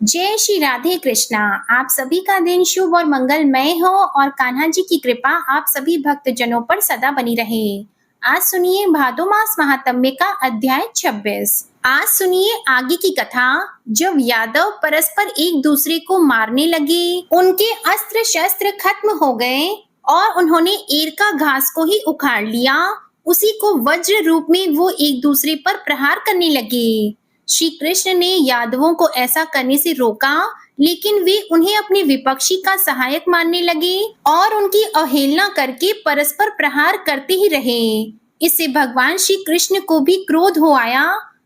जय श्री राधे कृष्णा। आप सभी का दिन शुभ और मंगलमय हो और कान्हा जी की कृपा आप सभी भक्तजनों पर सदा बनी रहे। आज सुनिए भादो मास महात्म्य का अध्याय 26। आज सुनिए आगे की कथा। जब यादव परस्पर एक दूसरे को मारने लगे, उनके अस्त्र शस्त्र खत्म हो गए और उन्होंने एर का घास को ही उखाड़ लिया। उसी को वज्र रूप में वो एक दूसरे पर प्रहार करने लगे। श्री कृष्ण ने यादवों को ऐसा करने से रोका, लेकिन वे उन्हें अपने विपक्षी का सहायक मानने लगे और उनकी अवहेलना करके परस्पर प्रहार करते ही रहे। इससे भगवान श्री कृष्ण को भी क्रोध हो आया,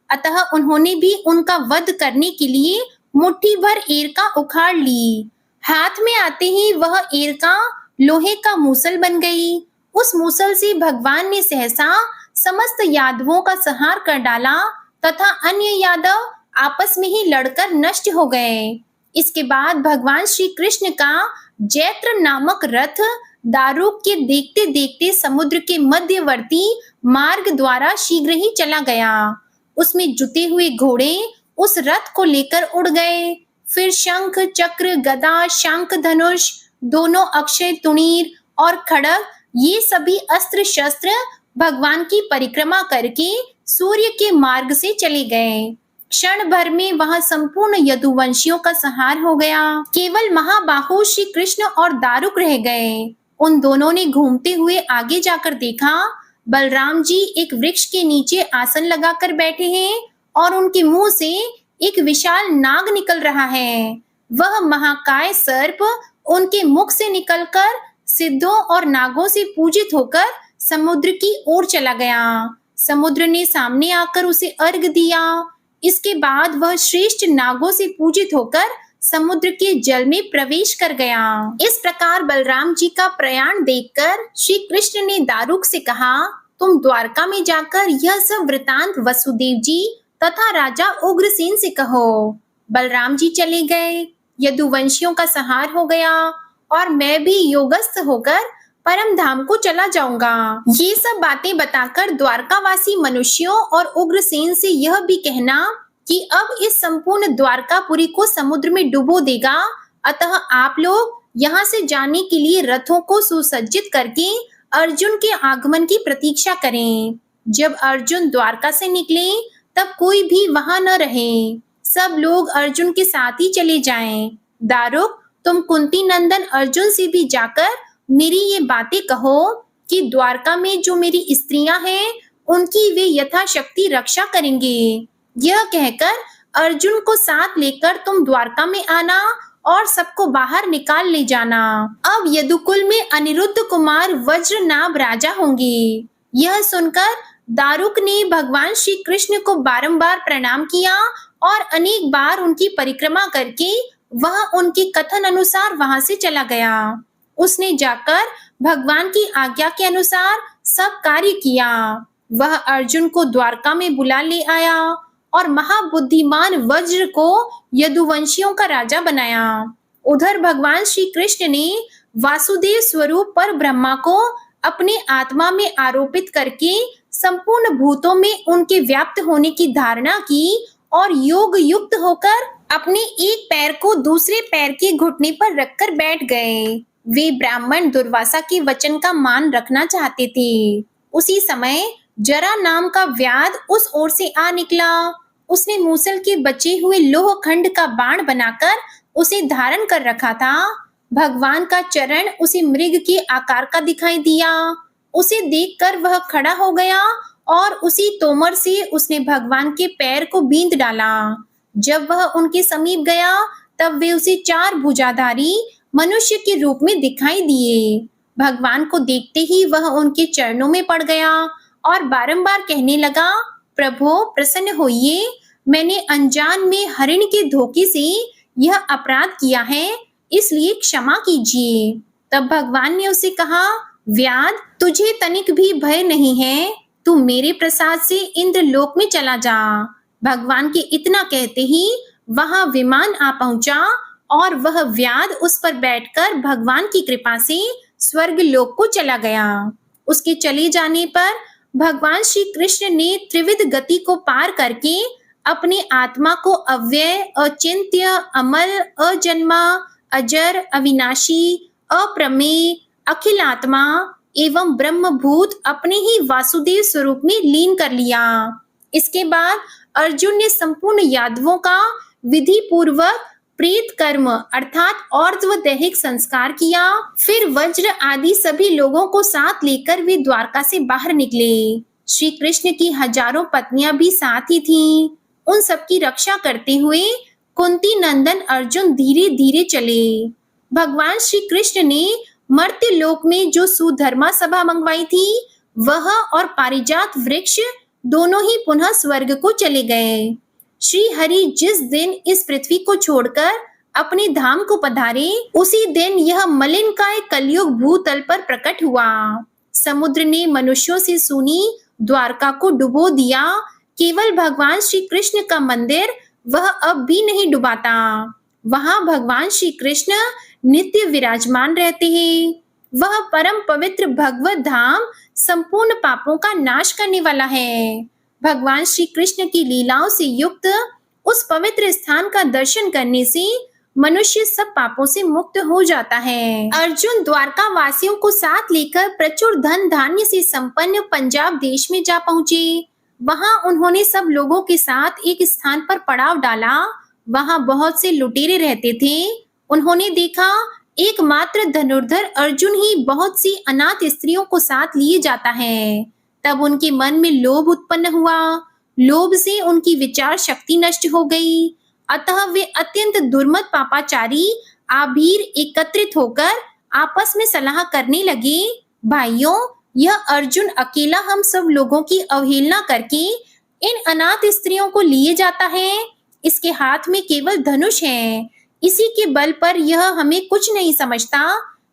अतः उन्होंने भी उनका वध करने के लिए मुट्ठी भर एर का उखाड़ ली। हाथ में आते ही वह एर का लोहे का मूसल बन गई। उस मूसल से भगवान ने सहसा समस्त यादवों का संहार कर डाला तथा अन्य यादव आपस में ही लड़कर नष्ट हो गए। इसके बाद भगवान श्री कृष्ण का जैत्र नामक रथ दारुक के देखते देखते समुद्र के मध्यवर्ती मार्ग द्वारा शीघ्र ही चला गया। उसमें जुटे हुए घोड़े उस रथ को लेकर उड़ गए। फिर शंख चक्र गदा शंख धनुष दोनों अक्षय तुणीर और खड़ग ये सभी अस्त्र शस्त्र भगवान की परिक्रमा करके सूर्य के मार्ग से चले गए। क्षण भर में वहां संपूर्ण यदुवंशियों का संहार हो गया। केवल महाबाहु श्री कृष्ण और दारुक रह गए। उन दोनों ने घूमते हुए आगे जाकर देखा, बलराम जी एक वृक्ष के नीचे आसन लगाकर बैठे हैं और उनके मुंह से एक विशाल नाग निकल रहा है। वह महाकाय सर्प उनके मुख से निकलकर सिद्धों और नागों से पूजित होकर समुद्र की ओर चला गया। समुद्र ने सामने आकर उसे अर्घ दिया। इसके बाद वह श्रेष्ठ नागों से पूजित होकर समुद्र के जल में प्रवेश कर गया। इस प्रकार बलराम जी का प्रयाण देखकर श्री कृष्ण ने दारुक से कहा, तुम द्वारका में जाकर यह सब वृतांत वसुदेव जी तथा राजा उग्रसेन से कहो। बलराम जी चले गए। यदुवंशियों का संहार हो गया और मैं भी योगस्थ होकर परम धाम को चला जाऊंगा। ये सब बातें बताकर द्वारकावासी मनुष्यों और उग्रसेन से यह भी कहना कि अब इस संपूर्ण द्वारकापुरी को समुद्र में डुबो देगा, अतः आप लोग यहाँ से जाने के लिए रथों को सुसज्जित करके अर्जुन के आगमन की प्रतीक्षा करें। जब अर्जुन द्वारका से निकले तब कोई भी वहां न रहे, सब लोग अर्जुन के साथ ही चले जाएं। दारुक, तुम कुंती नंदन अर्जुन से भी जाकर मेरी ये बातें कहो कि द्वारका में जो मेरी स्त्रियां हैं उनकी वे यथाशक्ति रक्षा करेंगे। यह कहकर अर्जुन को साथ लेकर तुम द्वारका में आना और सबको बाहर निकाल ले जाना। अब यदुकुल में अनिरुद्ध कुमार वज्रनाभ राजा होंगे। यह सुनकर दारुक ने भगवान श्री कृष्ण को बारंबार प्रणाम किया और अनेक बार उनकी परिक्रमा करके वह उनके कथन अनुसार वहां से चला गया। उसने जाकर भगवान की आज्ञा के अनुसार सब कार्य किया। वह अर्जुन को द्वारका में बुला ले आया और महाबुद्धिमान वज्र को यदुवंशियों का राजा बनाया। उधर भगवान श्री कृष्ण ने वासुदेव स्वरूप पर ब्रह्मा को अपने आत्मा में आरोपित करके संपूर्ण भूतों में उनके व्याप्त होने की धारणा की और योग युक्त होकर अपने एक पैर को दूसरे पैर के घुटने पर रखकर बैठ गए। वे ब्राह्मण दुर्वासा के वचन का मान रखना चाहते थे। उसी समय जरा नाम का व्याध उस ओर से आ निकला। उसने मूसल के बचे हुए लोह खंड का बाण बनाकर उसे धारण कर रखा था। भगवान का चरण उसे मृग के आकार का दिखाई दिया। उसे देखकर वह खड़ा हो गया और उसी तोमर से उसने भगवान के पैर को बींध डाला। जब वह उनके समीप गया तब वे उसे चार भुजाधारी मनुष्य के रूप में दिखाई दिए। भगवान को देखते ही वह उनके चरणों में पड़ गया और बारंबार कहने लगा, प्रभु प्रसन्न होइए, मैंने अनजान में हरिण के धोखे से यह अपराध किया है, इसलिए क्षमा कीजिए। तब भगवान ने उसे कहा, व्याध, तुझे तनिक भी भय नहीं है, तू मेरे प्रसाद से इंद्रलोक में चला जा। भगवान के इतना कहते ही वहां विमान आ पहुंचा और वह व्याध उस पर बैठकर भगवान की कृपा से स्वर्ग लोक को चला गया। उसके चले जाने पर भगवान श्री कृष्ण ने त्रिविध गति को पार करके अपने आत्मा को अव्यय, अचिंत्य, अमल, अजन्मा, अजर, अविनाशी, अप्रमेय, अखिल आत्मा एवं ब्रह्मभूत अपने ही वासुदेव स्वरूप में लीन कर लिया। इसके बाद अर्जुन ने संपूर्ण यादवों का विधि पूर्वक प्रेत कर्म अर्थात और्ध्वदैहिक संस्कार किया। फिर वज्र आदि सभी लोगों को साथ लेकर वे द्वारका से बाहर निकले। श्री कृष्ण की हजारों पत्नियां भी साथ ही थीं। उन सबकी रक्षा करते हुए कुंती नंदन अर्जुन धीरे धीरे चले। भगवान श्री कृष्ण ने मर्त्य लोक में जो सुधर्मा सभा मंगवाई थी वह और पारिजात वृक्ष दोनों ही पुनः स्वर्ग को चले गए। श्री हरि जिस दिन इस पृथ्वी को छोड़कर अपने धाम को पधारे उसी दिन यह मलिनकाय कलयुग भूतल पर प्रकट हुआ। समुद्र ने मनुष्यों से सुनी द्वारका को डुबो दिया। केवल भगवान श्री कृष्ण का मंदिर वह अब भी नहीं डुबाता। वहां भगवान श्री कृष्ण नित्य विराजमान रहते हैं। वह परम पवित्र भगवत धाम संपूर्ण पापों का नाश करने वाला है। भगवान श्री कृष्ण की लीलाओं से युक्त उस पवित्र स्थान का दर्शन करने से मनुष्य सब पापों से मुक्त हो जाता है। अर्जुन द्वारका वासियों को साथ लेकर प्रचुर धन धान्य से संपन्न पंजाब देश में जा पहुंचे। वहां उन्होंने सब लोगों के साथ एक स्थान पर पड़ाव डाला। वहां बहुत से लुटेरे रहते थे। उन्होंने देखा एकमात्र धनुर्धर अर्जुन ही बहुत सी अनाथ स्त्रियों को साथ लिए जाता है। तब उनके मन में लोभ उत्पन्न हुआ। लोभ से उनकी विचार शक्ति नष्ट हो गई। अतः वे अत्यंत दुर्मत पापाचारी आभीर एकत्रित होकर आपस में सलाह करने लगे, भाइयों, यह अर्जुन अकेला हम सब लोगों की अवहेलना करके इन अनाथ स्त्रियों को लिए जाता है। इसके हाथ में केवल धनुष है। इसी के बल पर यह हमें कुछ नहीं समझता।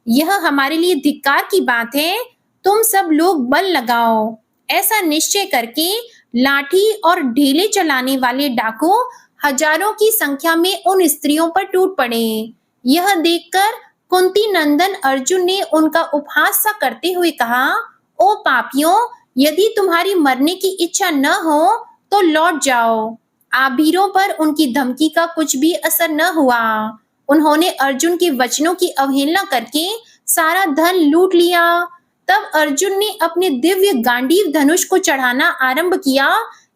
यह हमारे लिए धिक्कार की बात है। तुम सब लोग बल लगाओ। ऐसा निश्चय करके लाठी और ढेले चलाने वाले डाकू हजारों की संख्या में उन स्त्रियों पर टूट पड़े। यह देखकर कुंती नंदन अर्जुन ने उनका उपहास सा करते हुए कहा, ओ पापियों, यदि तुम्हारी मरने की इच्छा न हो तो लौट जाओ। आभीरों पर उनकी धमकी का कुछ भी असर न हुआ। उन्होंने अर्जुन के वचनों की अवहेलना करके सारा धन लूट लिया। तब अर्जुन ने अपने दिव्य गांडीव धनुष को चढ़ाना आरंभ किया,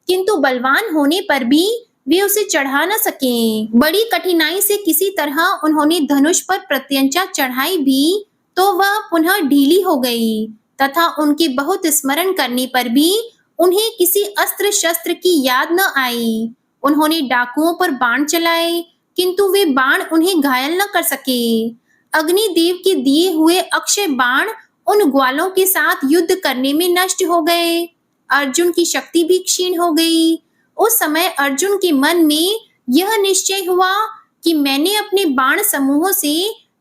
किंतु बलवान होने पर भी वे उसे चढ़ा न सके। बड़ी कठिनाई से किसी तरह उन्होंने धनुष पर प्रत्यंचा चढ़ाई भी तो वह पुनः ढीली हो गई तथा उनके बहुत स्मरण करने पर भी उन्हें किसी अस्त्र शस्त्र की याद न आई। उन्होंने डाकुओं पर बाण चलाए, किंतु वे बाण उन्हें घायल न कर सके। अग्निदेव के दिए हुए अक्षय बाण उन ग्वालों के साथ युद्ध करने में नष्ट हो गए। अर्जुन की शक्ति भी क्षीण हो गई। उस समय अर्जुन के मन में यह निश्चय हुआ कि मैंने अपने बाण समूहों से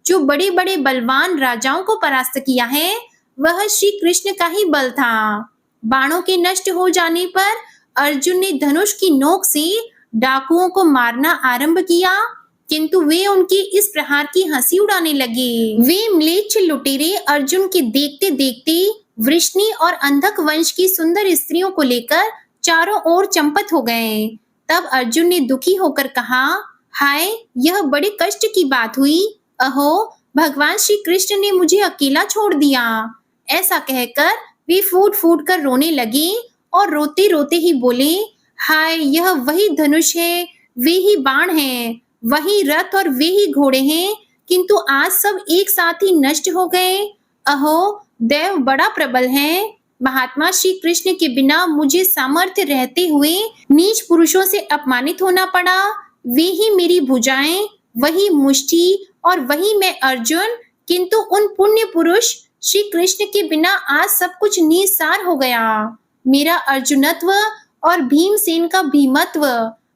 जो बड़े बड़े बलवान राजाओं को परास्त किया है वह श्री कृष्ण का ही बल था। बाणों के नष्ट हो जाने पर अर्जुन ने धनुष की नोक से डाकुओं को मारना आरंभ किया, किंतु वे उनके इस प्रहार की हंसी उड़ाने लगे। वे म्लेच्छ लुटेरे अर्जुन के देखते देखते वृष्णि और अंधक वंश की सुंदर स्त्रियों को लेकर चारों ओर चंपत हो गए। तब अर्जुन ने दुखी होकर कहा, हाय, यह बड़े कष्ट की बात हुई। अहो, भगवान श्री कृष्ण ने मुझे अकेला छोड़ दिया। ऐसा कहकर वे फूट फूट कर रोने लगे और रोते रोते ही बोले, हाय, यह वही धनुष है, वे ही बाण हैं, वही रथ और वे ही घोड़े हैं, किंतु आज सब एक साथ ही नष्ट हो गए। अहो, देव बड़ा प्रबल है। महात्मा श्री कृष्ण के बिना मुझे सामर्थ्य रहते हुए नीच पुरुषों से अपमानित होना पड़ा। वे ही मेरी भुजाएं, वही मुष्टि और वही मैं अर्जुन, किंतु उन पुण्य पुरुष श्री कृष्ण के बिना आज सब कुछ निस्सार हो गया। मेरा अर्जुनत्व और भीमसेन का भीमत्व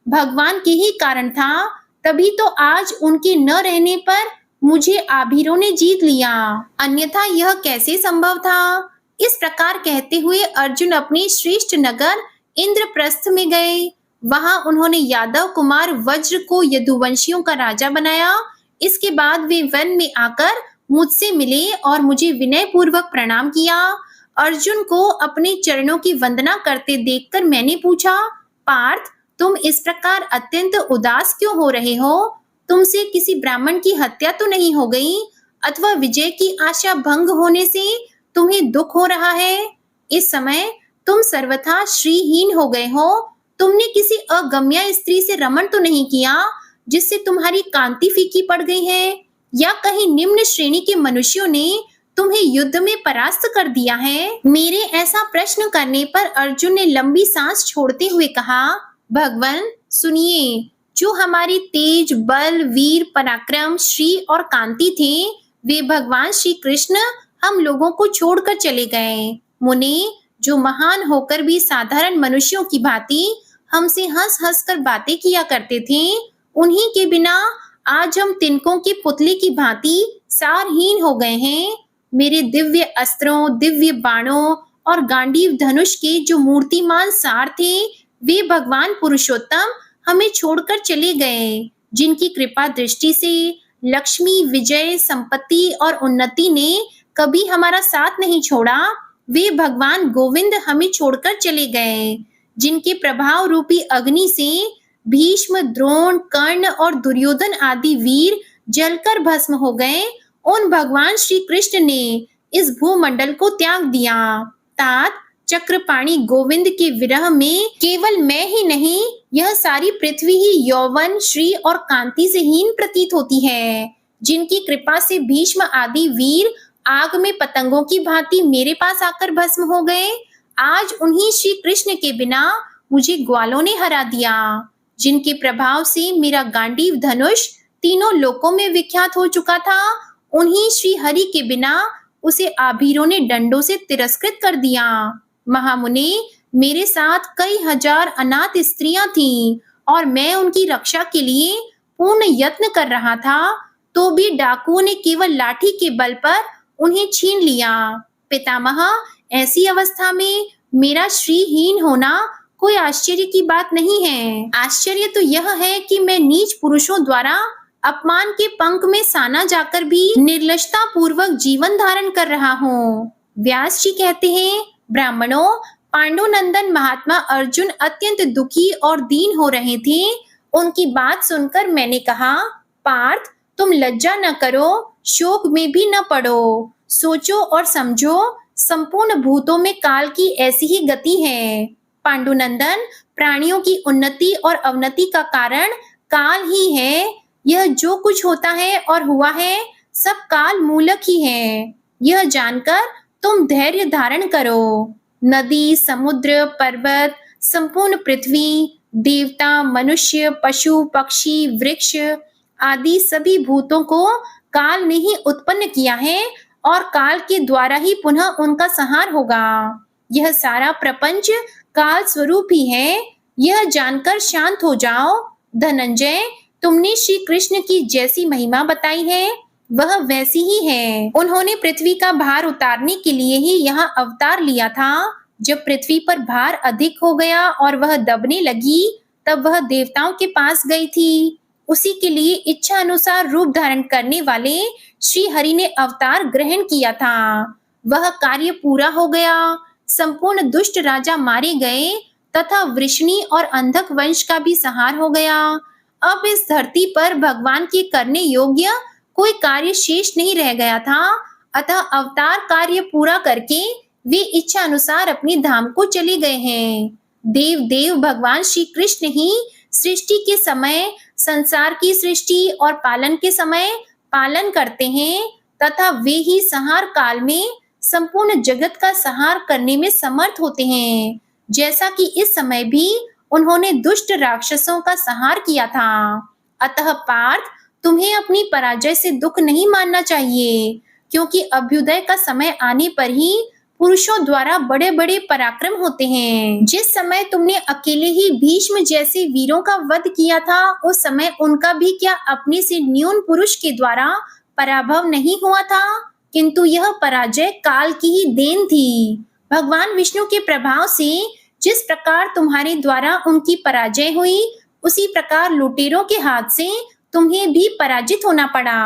भगवान के ही कारण था, तभी तो आज उनके न रहने पर मुझे आभीरों ने जीत लिया, अन्यथा यह कैसे संभव था। इस प्रकार कहते हुए अर्जुन अपने श्रेष्ठ नगर इंद्रप्रस्थ में गए। वहां उन्होंने यादव कुमार वज्र को यदुवंशियों का राजा बनाया। इसके बाद वे वन में आकर मुझसे मिले और मुझे विनय पूर्वक प्रणाम किया। अर्जुन को अपने चरणों की वंदना करते देखकर मैंने पूछा, पार्थ, तुम इस प्रकार अत्यंत उदास क्यों हो रहे हो? तुमसे किसी ब्राह्मण की हत्या तो नहीं हो गई अथवा विजय की आशा भंग होने से तुम्हें दुख हो रहा है? इस समय तुम सर्वथा श्रीहीन हो गए हो। तुमने किसी अगम्या स्त्री से रमण तो नहीं किया जिससे तुम्हारी कांति फीकी पड़ गई है, या कहीं निम्न श्रेणी के मनुष्यों ने तुम्हें युद्ध में परास्त कर दिया है? मेरे ऐसा प्रश्न करने पर अर्जुन ने लंबी सांस छोड़ते हुए कहा, भगवान सुनिए, जो हमारी तेज, बल, वीर, पराक्रम, श्री और कांति थे, वे भगवान श्री कृष्ण हम लोगों को छोड़कर चले गए। मुनि, जो महान होकर भी साधारण मनुष्यों की भांति हमसे हंस हंस कर बातें किया करते थे, उन्हीं के बिना आज हम तिनकों की पुतली की भांति सारहीन हो गए हैं। मेरे दिव्य अस्त्रों, दिव्य बाणों और गांडीव धनुष के जो मूर्तिमान सार थे, वे भगवान पुरुषोत्तम हमें छोड़कर चले गए, जिनकी कृपा दृष्टि से लक्ष्मी, विजय, संपत्ति और उन्नति ने कभी हमारा साथ नहीं छोड़ा। वे भगवान गोविंद हमें छोड़कर चले गए, जिनके प्रभाव रूपी अग्नि से भीष्म, द्रोण, कर्ण और दुर्योधन आदि वीर जलकर भस्म हो गए। उन भगवान श्री कृष्ण ने इस भूमंडल को त्याग दिया। तात चक्रपाणी गोविंद के विरह में केवल मैं ही नहीं, यह सारी पृथ्वी ही यौवन, श्री और कांति से हीन प्रतीत होती है। जिनकी कृपा से भीष्म आदि वीर आग में पतंगों की भांति मेरे पास आकर भस्म हो गए, आज उन्हीं श्री कृष्ण के बिना मुझे ग्वालों ने हरा दिया। जिनके प्रभाव से मेरा गांडीव धनुष तीनों लोकों में विख्यात हो चुका था, उन्हीं श्री हरि के बिना उसे आभीरों ने डंडों से तिरस्कृत कर दिया। महामुनि, मेरे साथ कई हजार अनाथ स्त्रियां थीं और मैं उनकी रक्षा के लिए पूर्ण यत्न कर रहा था, तो भी डाकुओं ने केवल लाठी के बल पर उन्हें छीन लिया। पितामह, ऐसी अवस्था में मेरा श्रीहीन होना कोई आश्चर्य की बात नहीं है। आश्चर्य तो यह है कि मैं नीच पुरुषों द्वारा अपमान के पंख में साना जाकर भी निर्लजता पूर्वक जीवन धारण कर रहा हूँ। व्यास जी कहते हैं, ब्राह्मणों, पांडुनंदन महात्मा अर्जुन अत्यंत दुखी और दीन हो रहे थे। उनकी बात सुनकर मैंने कहा, पार्थ, तुम लज्जा न करो, शोक में भी न पड़ो, सोचो और समझो, संपूर्ण भूतों में काल की ऐसी ही गति है। पांडुनंदन, प्राणियों की उन्नति और अवनति का कारण काल ही है। यह जो कुछ होता है और हुआ है, सब काल मूलक ही है। यह जानकर तुम धैर्य धारण करो। नदी, समुद्र, पर्वत, संपूर्ण पृथ्वी, देवता, मनुष्य, पशु, पक्षी, वृक्ष आदि सभी भूतों को काल ने ही उत्पन्न किया है और काल के द्वारा ही पुनः उनका संहार होगा। यह सारा प्रपंच काल स्वरूप ही है। यह जानकर शांत हो जाओ। धनंजय, तुमने श्री कृष्ण की जैसी महिमा बताई है, वह वैसी ही है। उन्होंने पृथ्वी का भार उतारने के लिए ही यहाँ अवतार लिया था। जब पृथ्वी पर भार अधिक हो गया और वह दबने लगी, तब वह देवताओं के पास गई थी। उसी के लिए इच्छा अनुसार रूप धारण करने वाले श्री हरि ने अवतार ग्रहण किया था। वह कार्य पूरा हो गया। संपूर्ण दुष्ट राजा मारे गए तथा वृष्णि और अंधक वंश का भी संहार हो गया। अब इस धरती पर भगवान के करने योग्य कोई कार्य शेष नहीं रह गया था। अतः अवतार कार्य पूरा करके वे इच्छा अनुसार अपने धाम को चले गए हैं। देव भगवान श्री कृष्ण ही सृष्टि के समय संसार की सृष्टि और पालन के समय पालन करते हैं तथा वे ही संहार काल में संपूर्ण जगत का संहार करने में समर्थ होते हैं। जैसा कि इस समय भी उन्होंने दुष्ट राक्षसों का संहार किया था। अतः पार्थ, तुम्हें अपनी पराजय से दुख नहीं मानना चाहिए, क्योंकि अभ्युदय का समय आने पर ही पुरुषों द्वारा बड़े बड़े पराक्रम होते हैं। जिस समय तुमने अकेले ही भीष्म जैसे वीरों का वध किया था, उस समय उनका भी क्या अपने से न्यून पुरुष के द्वारा पराभव नहीं हुआ था? किंतु यह पराजय काल की ही देन थी। भगवान विष्णु के प्रभाव से जिस प्रकार तुम्हारे द्वारा उनकी पराजय हुई, उसी प्रकार लुटेरों के हाथ से तुम्हें भी पराजित होना पड़ा।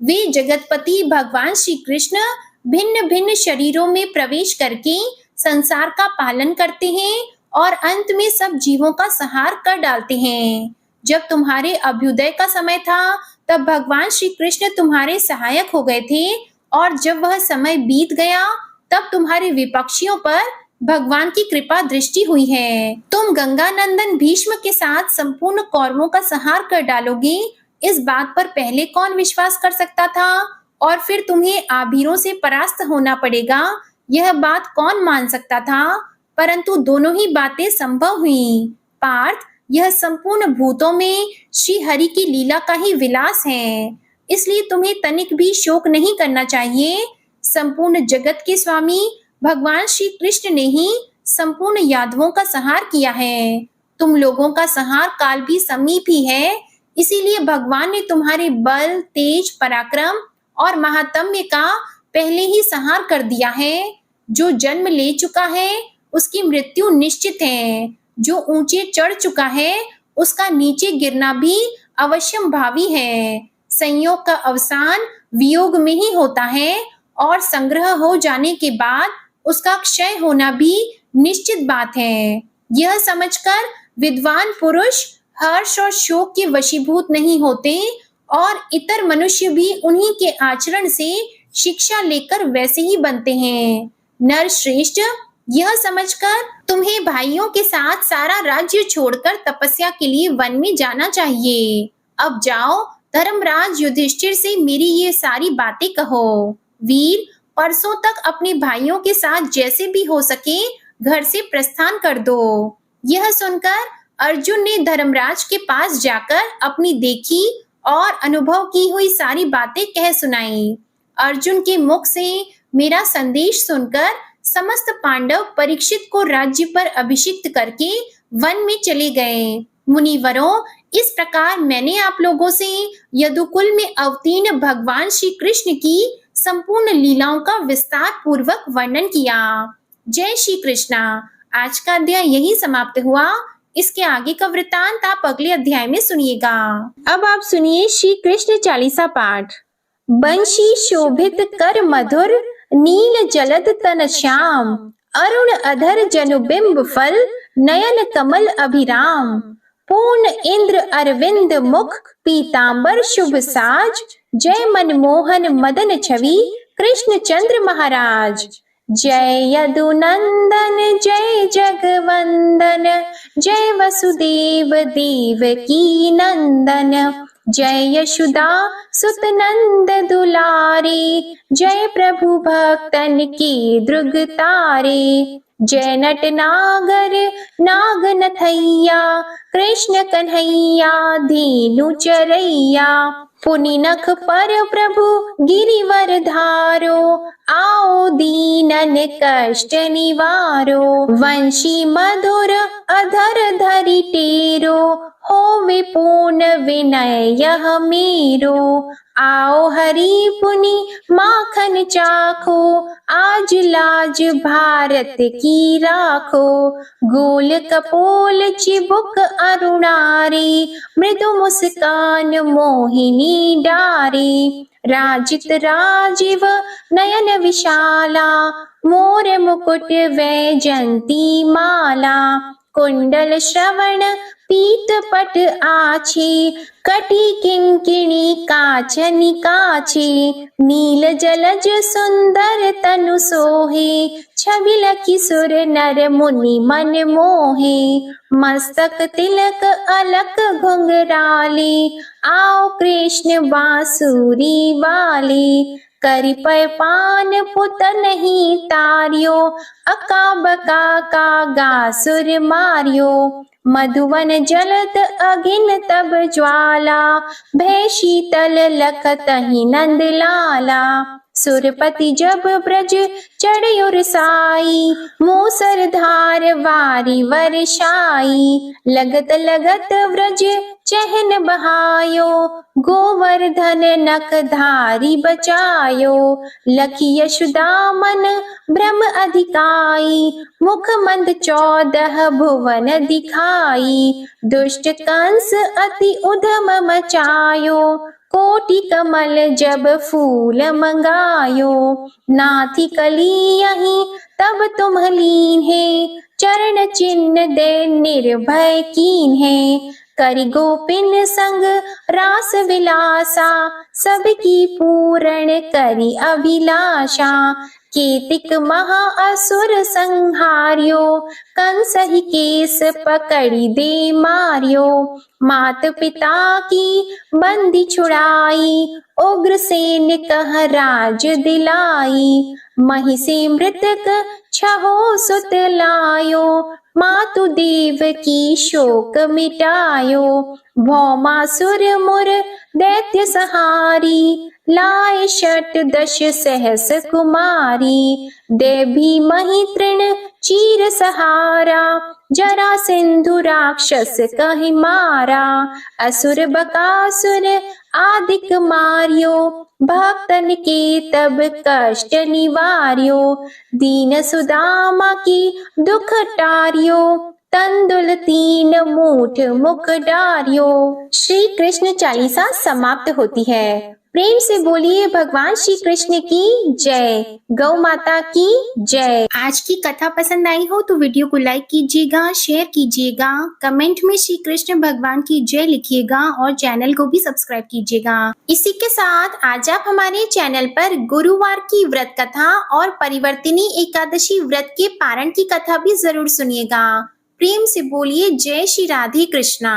वे जगतपति भगवान श्री कृष्ण भिन्न भिन्न शरीरों में प्रवेश करके संसार का पालन करते हैं और अंत में सब जीवों का संहार कर डालते हैं। जब तुम्हारे अभ्युदय का समय था तब भगवान श्री कृष्ण तुम्हारे सहायक हो गए थे, और जब वह समय बीत गया तब तुम्हारे विपक्षियों पर भगवान की कृपा दृष्टि हुई है। तुम गंगा नंदन भीष्म के साथ संपूर्ण कौरवों का संहार कर डालोगे, इस बात पर पहले कौन विश्वास कर सकता था? और फिर तुम्हें आभीरों से परास्त होना पड़ेगा, यह बात कौन मान सकता था? परंतु दोनों ही बातें संभव हुई। पार्थ, यह संपूर्ण भूतों में श्री हरि की लीला का ही विलास है, इसलिए तुम्हें तनिक भी शोक नहीं करना चाहिए। संपूर्ण जगत के स्वामी भगवान श्री कृष्ण ने ही संपूर्ण यादवों का संहार किया है। तुम लोगों का संहार काल भी समीप ही है, इसीलिए भगवान ने तुम्हारे बल, तेज, पराक्रम और महात्म्य का पहले ही संहार कर दिया है। जो जन्म ले चुका है उसकी मृत्यु निश्चित है, जो ऊंचे चढ़ चुका है उसका नीचे गिरना भी अवश्यम भावी है। संयोग का अवसान वियोग में ही होता है, और संग्रह हो जाने के बाद उसका क्षय होना भी निश्चित बात है। यह समझकर विद्वान पुरुष हर्ष और शोक के वशीभूत नहीं होते, और इतर मनुष्य भी उन्हीं के आचरण से शिक्षा लेकर वैसे ही बनते हैं। नर श्रेष्ठ, यह समझकर तुम्हें भाइयों के साथ सारा राज्य छोड़कर तपस्या के लिए वन में जाना चाहिए। अब जाओ, धर्मराज युधिष्ठिर से मेरी ये सारी बातें कहो। वीर, परसों तक अपने भाइयों के साथ जैसे भी हो सके घर से प्रस्थान कर दो। यह सुनकर अर्जुन ने धर्मराज के पास जाकर अपनी देखी और अनुभव की हुई सारी बातें कह सुनाई। अर्जुन के मुख से मेरा संदेश सुनकर समस्त पांडव परीक्षित को राज्य पर अभिषिक्त करके वन में चले गए। मुनिवरों, इस प्रकार मैंने आप लोगों से यदुकुल में अवतीर्ण भगवान श्री कृष्ण की संपूर्ण लीलाओं का विस्तार पूर्वक वर्णन किया। जय श्री कृष्णा। आज का अध्याय यही समाप्त हुआ। इसके आगे का वृतांत आप अगले अध्याय में सुनिएगा। अब आप सुनिए श्री कृष्ण चालीसा पाठ। बंशी शोभित कर मधुर, नील जलद तन श्याम, अरुण अधर जनुबिंब फल, नयन कमल अभिराम। पूर्ण इंद्र अरविंद मुख, पीतांबर शुभ साज, जय मनमोहन मदन छवि, कृष्ण चंद्र महाराज। जय यदुनंदन जय जगवंदन, जय वसुदेव देवकी नंदन, जय यशोदा सुत नंद दुलारे, जय प्रभु भक्तन की द्रुग तारे। जय नट नागर नाग नथैया, कृष्ण कन्हैया धेनु चरैया। पुनि नख पर प्रभु गिरिवर धारो, आओ दीनन कष्ट निवारो। वंशी मधुर अधर धरि टेरो, होवे पूर्ण विनय यह मेरो। आओ हरि पुनि माखन चाखो, आज लाज भारत की राखो। गोल कपोल चिबुक अरुणारी, मृदु मुस्कान मोहिनी डारी। राजित राजीव नयन विशाला, मोर मुकुट वैजंती माला। कुंडल श्रवण पीत पट आछी, कटी किंकिणी काचनि काछी। नील जलज सुंदर तनु सोहे, छबि लखि सुर नर मुनि मन मोहे। मस्तक तिलक अलक घुंघराली, आओ कृष्ण बांसुरी वाली। करि पय पान पुत नहीं तारियो, अका बका का गासुर मारियो। मधुवन जलत अगिन तब ज्वाला, भय शीतल लखतहि नंद लाला। सुरपति जब ब्रज चढ़ साई, मूसर धार वारी वर्षाई। लगत लगत व्रज चहन बहायो, गोवर्धन नख धारी बचायो। लखी यशोदा मन भ्रम अधिकाई, मुख मंद 14 भुवन दिखाई। दुष्ट कंस अति उधम मचायो, कोटि कमल जब फूल मंगायो, नाथी कली यहीं तब तुम लीन है, चरण चिन्ह दे निर्भय कीन है, करि गोपिन संग रास विलासा, सबकी पूर्ण करि अभिलाषा, केतिक महा असुर संहार्यो, कंस ही केस पकड़ी दे मार्यो, मात पिता की बंदी छुड़ाई, उग्रसेन कह राज दिलाई, महिषी मृतक छहो सुत लायो, मातु देव की शोक मिटायो, भौमासुर मुर दैत्य सहारी, लाए शत दश सहस कुमारी, देवी मही तृण चीर सहारा, जरा सिंधु राक्षस कहि मारा, असुर बकासुर आदिक मार्यो, भक्तन के तब कष्ट निवार्यो, दीन सुदामा की दुख टार्यो, तंदुल 3 मूठ मुख डार्यो। श्री कृष्ण चालीसा समाप्त होती है। प्रेम से बोलिए भगवान श्री कृष्ण की जय, गौ माता की जय। आज की कथा पसंद आई हो तो वीडियो को लाइक कीजिएगा, शेयर कीजिएगा, कमेंट में श्री कृष्ण भगवान की जय लिखिएगा और चैनल को भी सब्सक्राइब कीजिएगा। इसी के साथ आज आप हमारे चैनल पर गुरुवार की व्रत कथा और परिवर्तिनी एकादशी व्रत के पारण की कथा भी जरूर सुनिएगा। प्रेम से बोलिए जय श्री राधे कृष्णा।